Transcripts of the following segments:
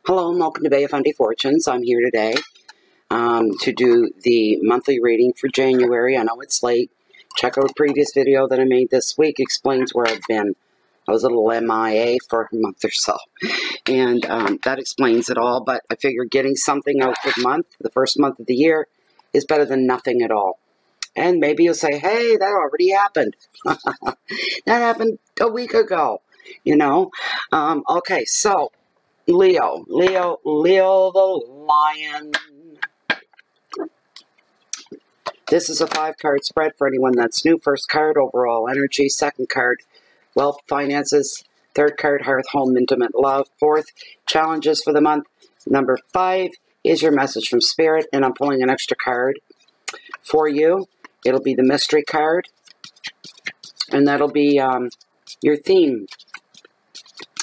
Hello and welcome to Bay of Fundy Fortunes. I'm here today to do the monthly reading for January. I know it's late. Check out a previous video that I made this week. Explains where I've been. I was a little MIA for a month or so. And that explains it all. But I figure getting something out for the month, the first month of the year, is better than nothing at all. And maybe you'll say, hey, that already happened. That happened a week ago, you know. Okay, so Leo the Lion. This is a 5-card spread for anyone that's new. First card, overall energy. Second card, wealth, finances. Third card, hearth, home, intimate love. Fourth, challenges for the month. Number 5 is your message from Spirit, and I'm pulling an extra card for you. It'll be the mystery card, and that'll be your theme,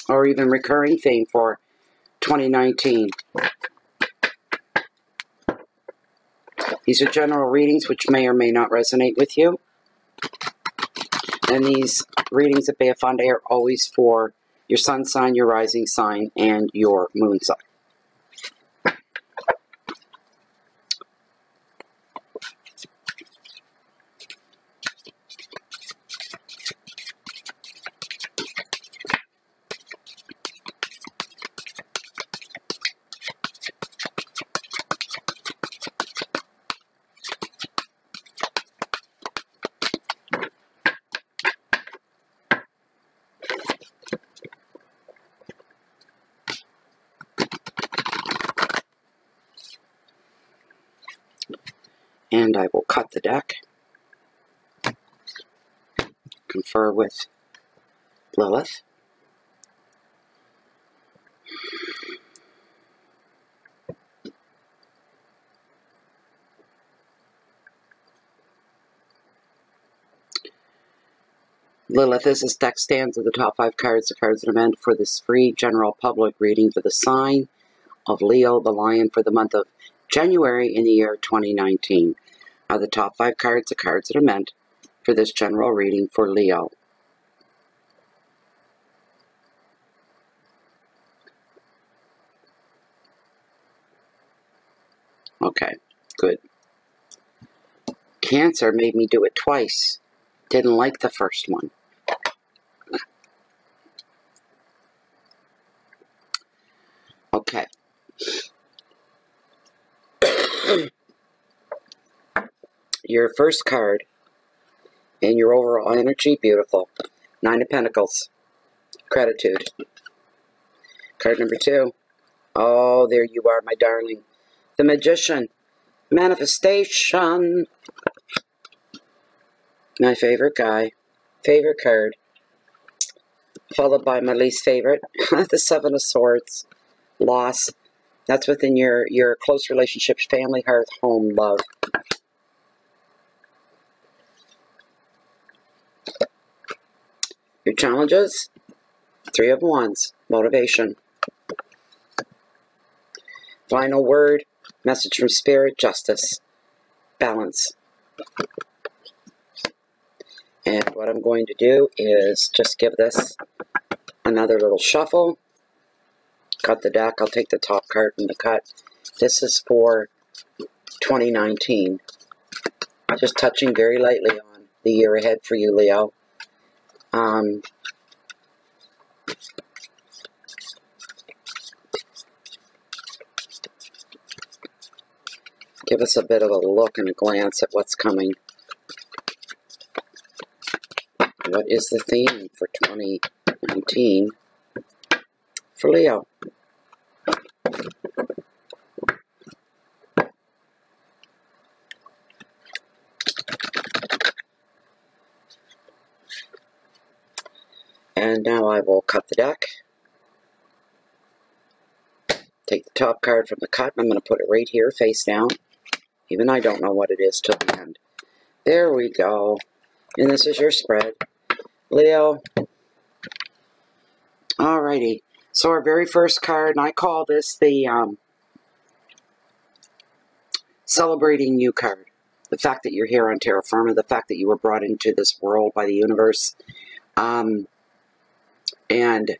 or even recurring theme for 2019. These are general readings which may or may not resonate with you. And these readings at Bay of Fundy are always for your sun sign, your rising sign, and your moon sign. And I will cut the deck, confer with Lilith. Lilith, as this deck stands at the top 5 cards, the cards that are meant for this free general public reading for the sign of Leo the Lion for the month of January in the year 2019. Are the top 5 cards the cards that are meant for this general reading for Leo. Okay, good. Cancer made me do it twice. Didn't like the first one. Okay. Your first card and your overall energy, beautiful. 9 of Pentacles. Gratitude. Card number 2. Oh, there you are, my darling. The Magician. Manifestation. My favorite guy. Favorite card. Followed by my least favorite. The 7 of Swords. Loss. That's within your close relationships, family, hearth, home, love. Your challenges, 3 of Wands, motivation. Final word, message from Spirit, justice, balance. And what I'm going to do is just give this another little shuffle. Cut the deck. I'll take the top card from the cut. This is for 2019. Just touching very lightly on the year ahead for you, Leo. Give us a bit of a look and a glance at what's coming. What is the theme for 2019 for Leo? And now I will cut the deck. Take the top card from the cut, and I'm going to put it right here, face down. Even I don't know what it is till the end. There we go. And this is your spread. Leo. Alrighty. So our very first card, and I call this the Celebrating You card. The fact that you're here on terra firma, the fact that you were brought into this world by the universe. And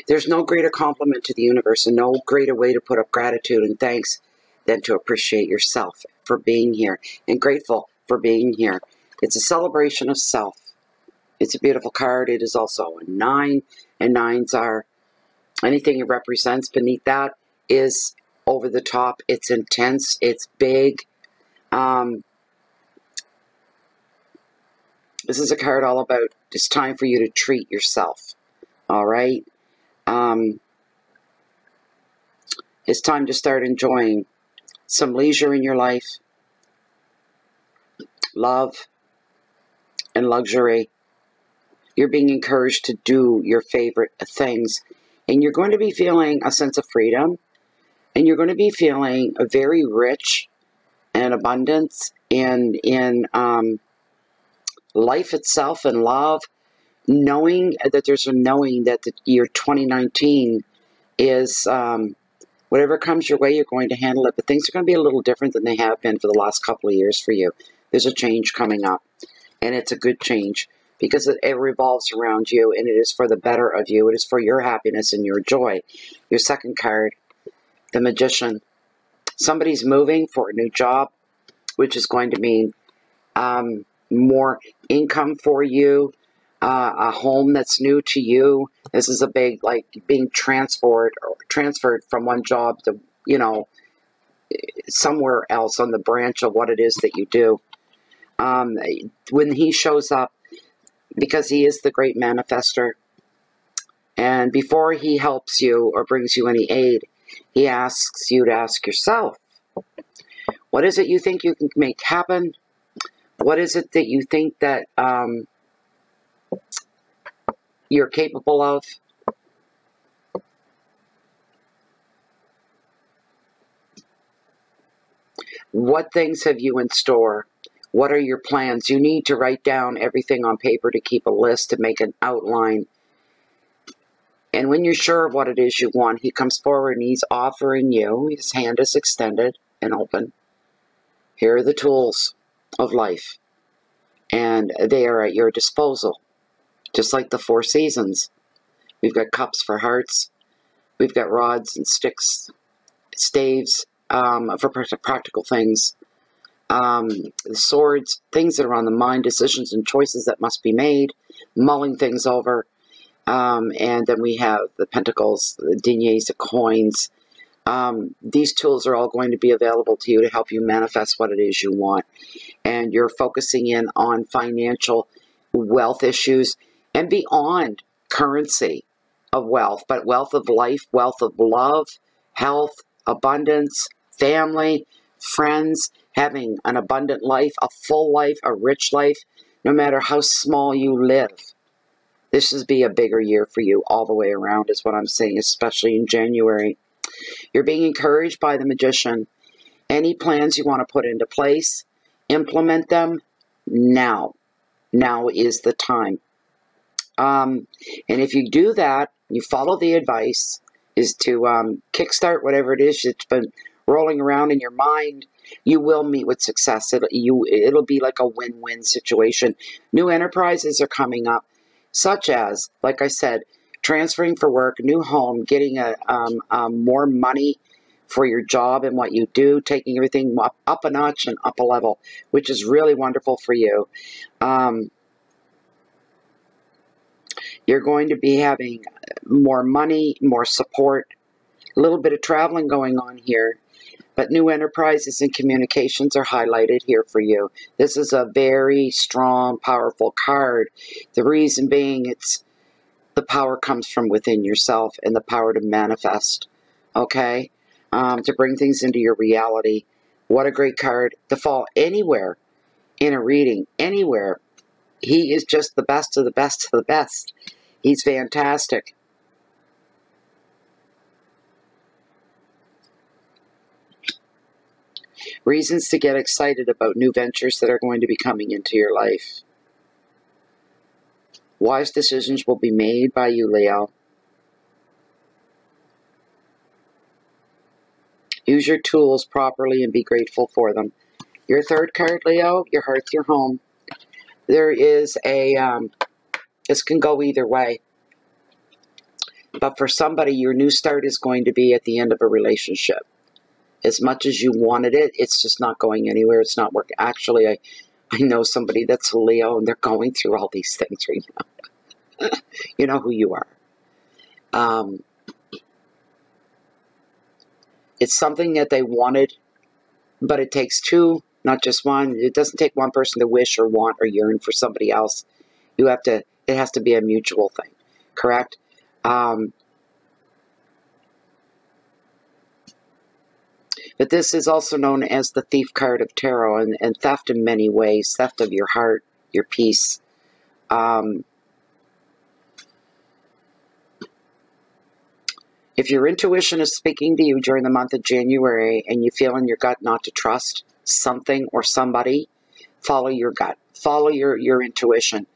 There's no greater compliment to the universe and no greater way to put up gratitude and thanks than to appreciate yourself for being here and grateful for being here. It's a celebration of self. It's a beautiful card. It is also a 9, and 9s are anything it represents beneath that is over the top. It's intense. It's big. This is a card all about it's time for you to treat yourself. All right? It's time to start enjoying some leisure in your life, love, and luxury. You're being encouraged to do your favorite things, and you're going to be feeling a sense of freedom, and you're going to be feeling a very rich and abundance in life itself and love, knowing that there's a knowing that the year 2019 is whatever comes your way, you're going to handle it, but things are going to be a little different than they have been for the last couple of years for you. There's a change coming up, and it's a good change because it revolves around you, and it is for the better of you. It is for your happiness and your joy. Your second card, the Magician. Somebody's moving for a new job, which is going to mean more income for you, a home that's new to you. This is a big, like, being transferred from one job to, you know, somewhere else on the branch of what it is that you do. When he shows up, because he is the great manifester, and before he helps you or brings you any aid, he asks you to ask yourself, what is it you think you can make happen? What is it that you think that you're capable of? What things have you in store? What are your plans? You need to write down everything on paper to keep a list, to make an outline. And when you're sure of what it is you want, he comes forward and he's offering you, his hand is extended and open. Here are the tools of life, and they are at your disposal, just like the 4 seasons. We've got cups for hearts. We've got rods and sticks, staves for practical things. Swords, things that are on the mind, decisions and choices that must be made, mulling things over. And then we have the pentacles, the deniers, the coins. These tools are all going to be available to you to help you manifest what it is you want. And you're focusing in on financial wealth issues and beyond currency of wealth, but wealth of life, wealth of love, health, abundance, family, friends, having an abundant life, a full life, a rich life, no matter how small you live. This will be a bigger year for you all the way around is what I'm saying, especially in January. You're being encouraged by the Magician. Any plans you want to put into place, implement them now. Now is the time. And if you do that, you follow the advice, is to kickstart whatever it is that's been rolling around in your mind, you will meet with success. It'll be like a win-win situation. New enterprises are coming up, such as, like I said, transferring for work, new home, getting more money for your job and what you do, taking everything up a notch and up a level, which is really wonderful for you. You're going to be having more money, more support, a little bit of traveling going on here. But new enterprises and communications are highlighted here for you. This is a very strong, powerful card. The reason being, the power comes from within yourself and the power to manifest, okay? To bring things into your reality. What a great card to fall anywhere in a reading, anywhere. He is just the best of the best of the best. He's fantastic. Reasons to get excited about new ventures that are going to be coming into your life. Wise decisions will be made by you, Leo. Use your tools properly and be grateful for them. Your third card, Leo, your heart's your home. There is a, this can go either way. But for somebody, your new start is going to be at the end of a relationship. As much as you wanted it, it's just not going anywhere. It's not working. Actually, I know somebody that's a Leo, and they're going through all these things right now. You know who you are. It's something that they wanted, but it takes two, not just one. It doesn't take one person to wish or want or yearn for somebody else. It has to be a mutual thing, correct? But this is also known as the Thief card of Tarot, and theft in many ways. Theft of your heart, your peace. If your intuition is speaking to you during the month of January and you feel in your gut not to trust something or somebody, follow your gut. Follow your intuition.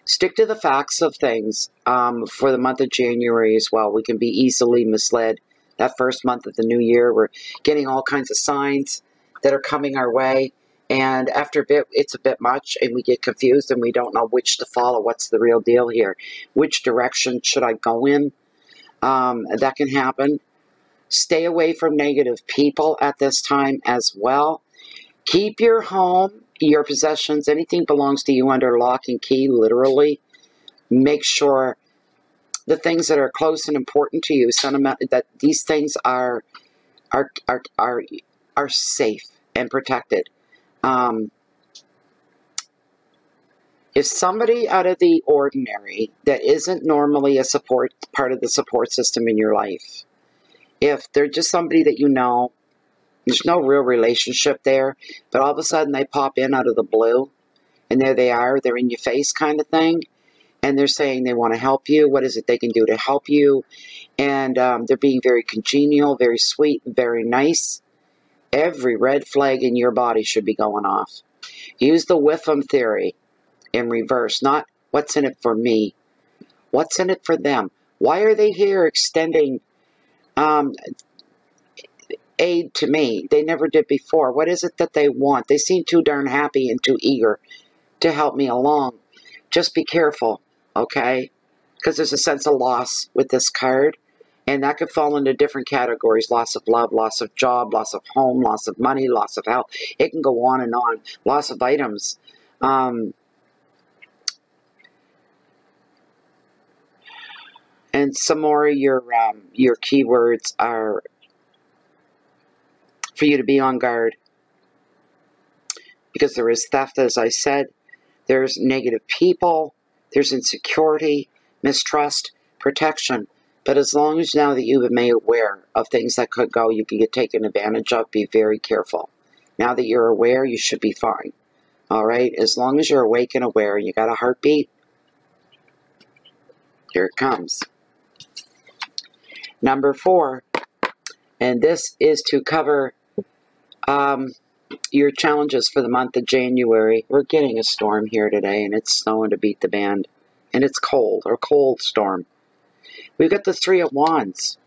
Stick to the facts of things for the month of January as well. We can be easily misled. That first month of the new year, we're getting all kinds of signs that are coming our way. And after a bit, it's a bit much, and we get confused, and we don't know which to follow. What's the real deal here? Which direction should I go in? That can happen. Stay away from negative people at this time as well. Keep your home, your possessions, anything belongs to you under lock and key, literally. Make sure the things that are close and important to you, that these things are safe and protected. If somebody out of the ordinary that isn't normally a part of the support system in your life, if they're just somebody that you know, there's no real relationship there, but all of a sudden they pop in out of the blue, and there they are, they're in your face kind of thing, and they're saying they want to help you. What is it they can do to help you? And they're being very congenial, very sweet, very nice. Every red flag in your body should be going off. Use the Whiffam theory in reverse. Not what's in it for me. What's in it for them? Why are they here extending aid to me? They never did before. What is it that they want? They seem too darn happy and too eager to help me along. Just be careful, okay? Because there's a sense of loss with this card. And that could fall into different categories. Loss of love, loss of job, loss of home, loss of money, loss of health. It can go on and on. Loss of items. And some more of your keywords are for you to be on guard. Because there is theft, as I said. There's negative people. There's insecurity, mistrust, protection. But as long as now that you've been made aware of things that could go, you can get taken advantage of, be very careful. Now that you're aware, you should be fine. All right? As long as you're awake and aware and you got a heartbeat, here it comes. Number 4, and this is to cover your challenges for the month of January. We're getting a storm here today, and it's snowing to beat the band. And it's cold, or cold storm. We've got the 3 of Wands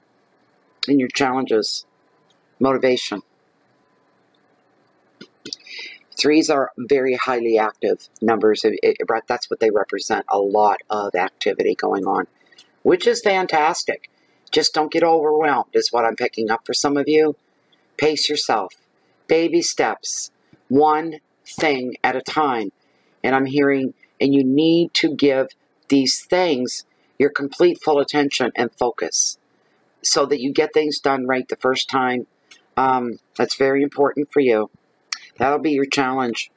in your challenges. Motivation. 3s are very highly active numbers. That's what they represent. A lot of activity going on, which is fantastic. Just don't get overwhelmed is what I'm picking up for some of you. Pace yourself. Baby steps. One thing at a time. And I'm hearing, and you need to give these things your complete full attention and focus so that you get things done right the first time. That's very important for you. That'll be your challenge.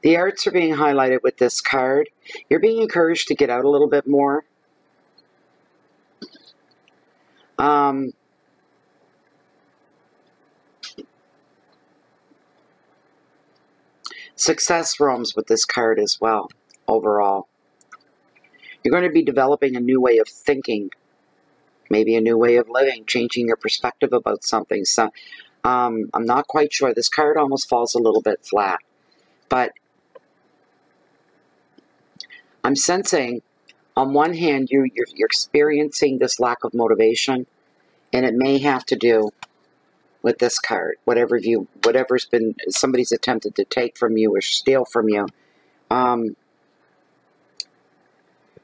The arts are being highlighted with this card. You're being encouraged to get out a little bit more. Success roams with this card as well, overall. You're going to be developing a new way of thinking, maybe a new way of living, changing your perspective about something. So, I'm not quite sure. This card almost falls a little bit flat. But I'm sensing On one hand, you're experiencing this lack of motivation, and it may have to do with this card. Whatever's been somebody's attempted to take from you or steal from you. And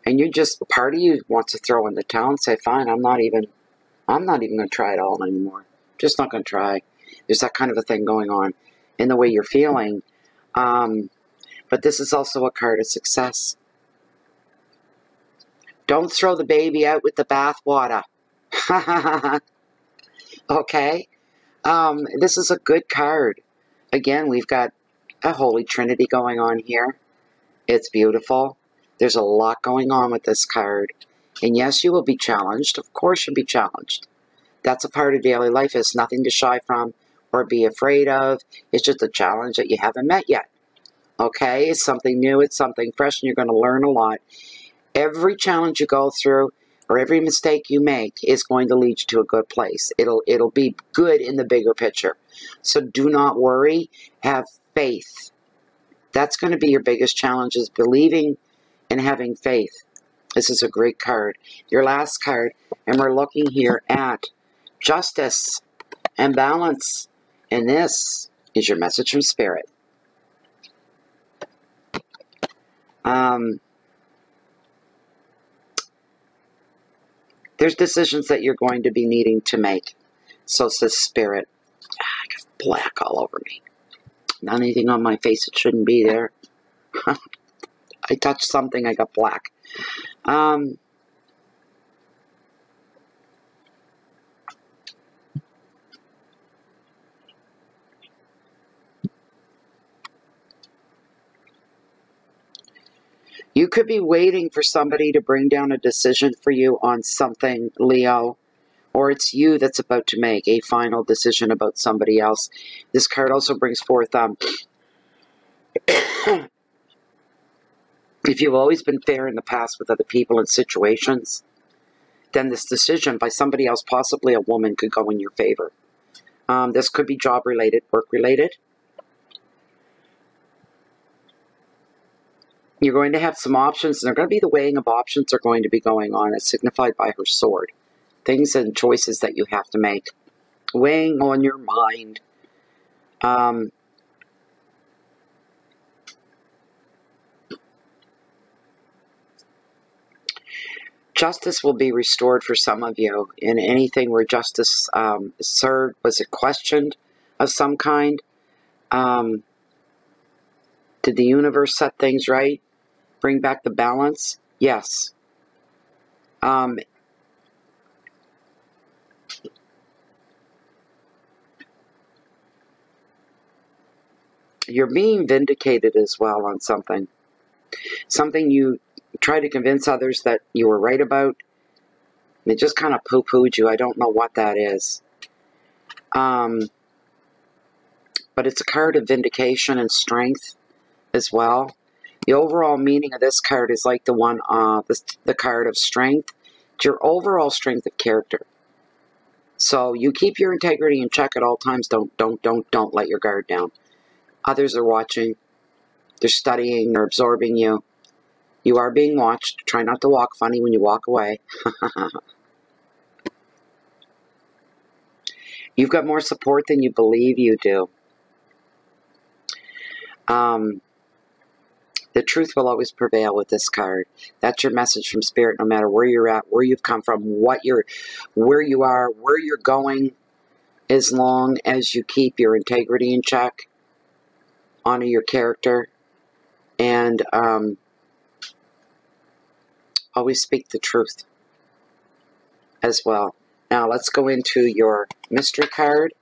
you just, part of you wants to throw in the towel and say, fine, I'm not even going to try it all anymore. Just not going to try. There's that kind of a thing going on in the way you're feeling. But this is also a card of success. Don't throw the baby out with the bathwater. Okay? This is a good card. Again, we've got a Holy Trinity going on here. It's beautiful. There's a lot going on with this card. And yes, you will be challenged. Of course you'll be challenged. That's a part of daily life. It's nothing to shy from or be afraid of. It's just a challenge that you haven't met yet. Okay? It's something new. It's something fresh, and you're going to learn a lot. Every challenge you go through or every mistake you make is going to lead you to a good place. It'll be good in the bigger picture. So do not worry. Have faith. That's going to be your biggest challenge, is believing and having faith. This is a great card. Your last card, and we're looking here at justice and balance. And this is your message from Spirit. There's decisions that you're going to be needing to make. So says Spirit. I got black all over me. Not anything on my face that shouldn't be there. I touched something, I got black. You could be waiting for somebody to bring down a decision for you on something, Leo. Or it's you that's about to make a final decision about somebody else. This card also brings forth, if you've always been fair in the past with other people and situations, then this decision by somebody else, possibly a woman, could go in your favor. This could be job-related, work-related. You're going to have some options, and they're going to be the weighing of options are going to be going on. It's signified by her sword. Things and choices that you have to make. Weighing on your mind. Justice will be restored for some of you. In anything where justice served, was it questioned of some kind? Did the universe set things right? Bring back the balance? Yes. You're being vindicated as well on something. Something you try to convince others that you were right about. They just kind of poo-pooed you. I don't know what that is. But it's a card of vindication and strength as well. The overall meaning of this card is like the one, the card of strength. It's your overall strength of character. So you keep your integrity in check at all times. Don't let your guard down. Others are watching. They're studying. They're absorbing you. You are being watched. Try not to walk funny when you walk away. You've got more support than you believe you do. The truth will always prevail with this card. That's your message from Spirit, no matter where you're at, where you've come from, where you are, where you're going, as long as you keep your integrity in check, honor your character, and always speak the truth as well. Now let's go into your mystery card.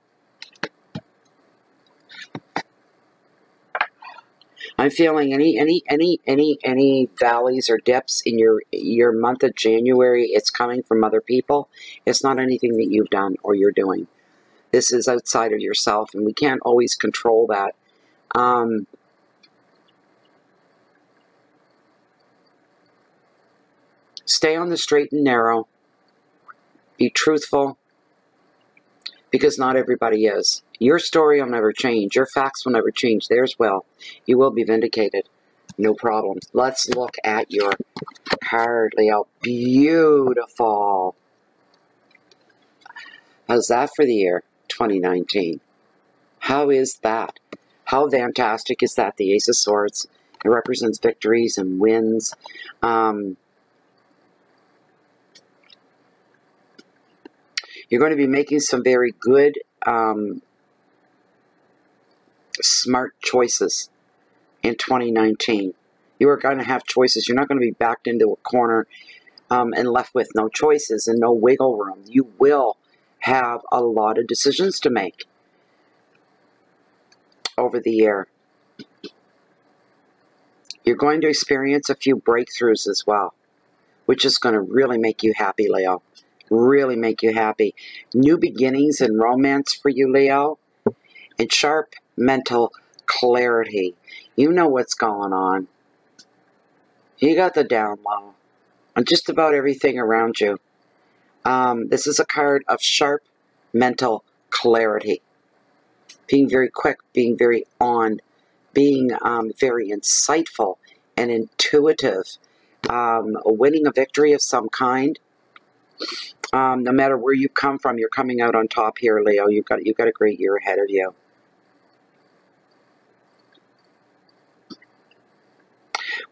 I'm feeling any valleys or dips in your month of January. It's coming from other people. It's not anything that you've done or you're doing. This is outside of yourself, and we can't always control that. Stay on the straight and narrow. Be truthful, because not everybody is. Your story will never change. Your facts will never change. Theirs will. You will be vindicated. No problem. Let's look at your card, Leo. Beautiful. How's that for the year 2019? How is that? How fantastic is that? The Ace of Swords. It represents victories and wins. You're going to be making some very good, smart choices in 2019. You are going to have choices. You're not going to be backed into a corner and left with no choices and no wiggle room. You will have a lot of decisions to make over the year. You're going to experience a few breakthroughs as well, which is going to really make you happy, Leo. Really make you happy. New beginnings in romance for you, Leo. And sharp mental clarity. You know what's going on. You got the down low on just about everything around you. This is a card of sharp mental clarity. Being very quick, being very on, being very insightful and intuitive. Winning a victory of some kind. No matter where you come from, you're coming out on top here, Leo. You've got a great year ahead of you.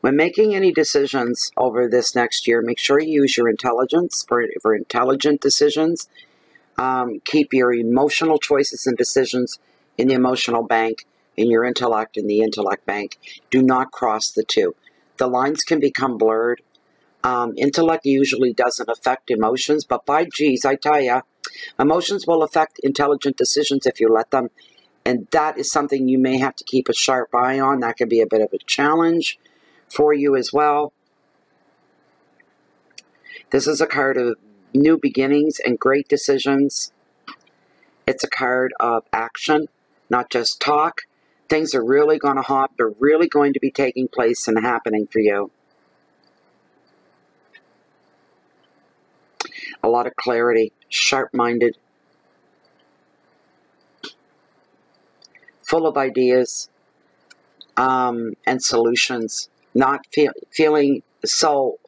When making any decisions over this next year, make sure you use your intelligence for intelligent decisions. Keep your emotional choices and decisions in the emotional bank, and your intellect in the intellect bank. Do not cross the two. The lines can become blurred. Intellect usually doesn't affect emotions, but by geez, I tell ya, emotions will affect intelligent decisions if you let them, and that is something you may have to keep a sharp eye on. That can be a bit of a challenge for you as well. This is a card of new beginnings and great decisions. It's a card of action, not just talk. Things are really going to hop. They're really going to be taking place and happening for you. A lot of clarity, sharp-minded, full of ideas and solutions, not feeling so...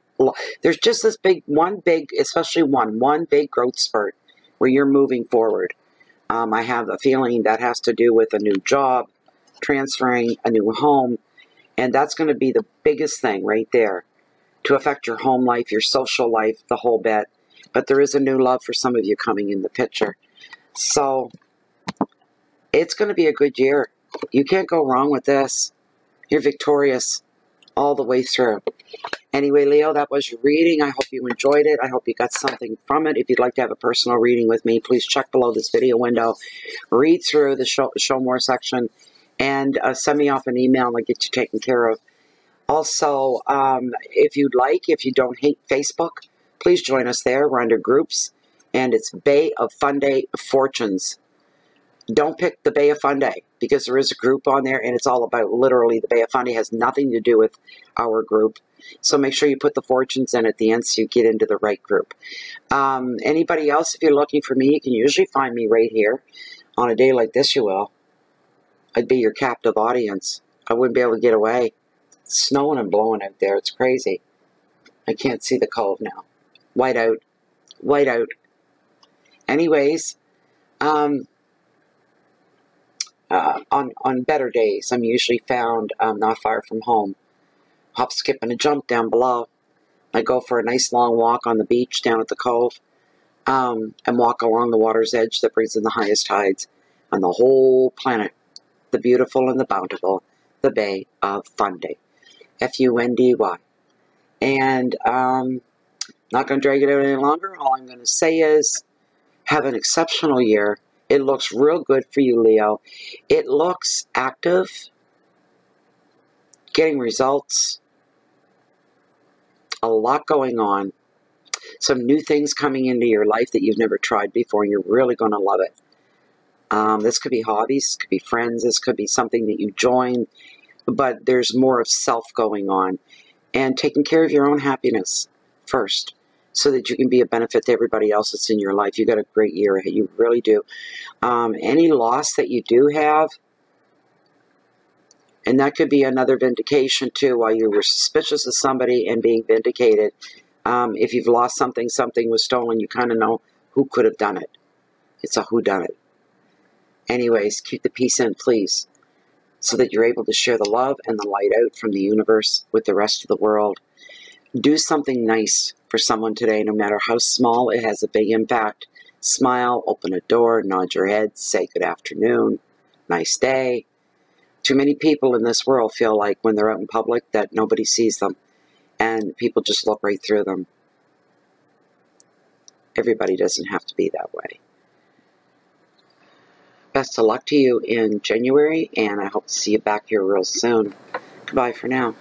There's just this one big growth spurt where you're moving forward. I have a feeling that has to do with a new job, transferring a new home, and that's going to be the biggest thing right there to affect your home life, your social life, the whole bit. But there is a new love for some of you coming in the picture. So, it's going to be a good year. You can't go wrong with this. You're victorious all the way through. Anyway, Leo, that was your reading. I hope you enjoyed it. I hope you got something from it. If you'd like to have a personal reading with me, please check below this video window. Read through the show more section and send me off an email and I'll get you taken care of. Also, if you'd like, if you don't hate Facebook, please join us there. We're under groups, and it's Bay of Funday Fortunes. Don't pick the Bay of Funday, because there is a group on there, and it's all about literally the Bay of Funday. It has nothing to do with our group. So make sure you put the fortunes in at the end so you get into the right group. Anybody else, if you're looking for me, you can usually find me right here. On a day like this, you will. I'd be your captive audience. I wouldn't be able to get away. It's snowing and blowing out there. It's crazy. I can't see the cove now. White out. White out. Anyways, on better days, I'm usually found not far from home. Hop, skip, and a jump down below. I go for a nice long walk on the beach down at the cove and walk along the water's edge that brings in the highest tides on the whole planet. The beautiful and the bountiful, the Bay of Fundy. F-U-N-D-Y. And not going to drag it out any longer. All I'm going to say is have an exceptional year. It looks real good for you, Leo. It looks active, getting results, a lot going on, some new things coming into your life that you've never tried before, and you're really going to love it. This could be hobbies, this could be friends, this could be something that you join, but there's more of self going on. And taking care of your own happiness first, so that you can be a benefit to everybody else that's in your life. You got a great year ahead. You really do. Any loss that you do have, And that could be another vindication, too, while you were suspicious of somebody and being vindicated. If you've lost something, something was stolen, you kind of know who could have done it. It's a whodunit. Anyways, keep the peace in, please, so that you're able to share the love and the light out from the universe with the rest of the world. Do something nice for someone today, no matter how small. It has a big impact. Smile, open a door, nod your head, say good afternoon, nice day. Too many people in this world feel like when they're out in public that nobody sees them, and people just look right through them. Everybody doesn't have to be that way. Best of luck to you in January, and I hope to see you back here real soon. Goodbye for now.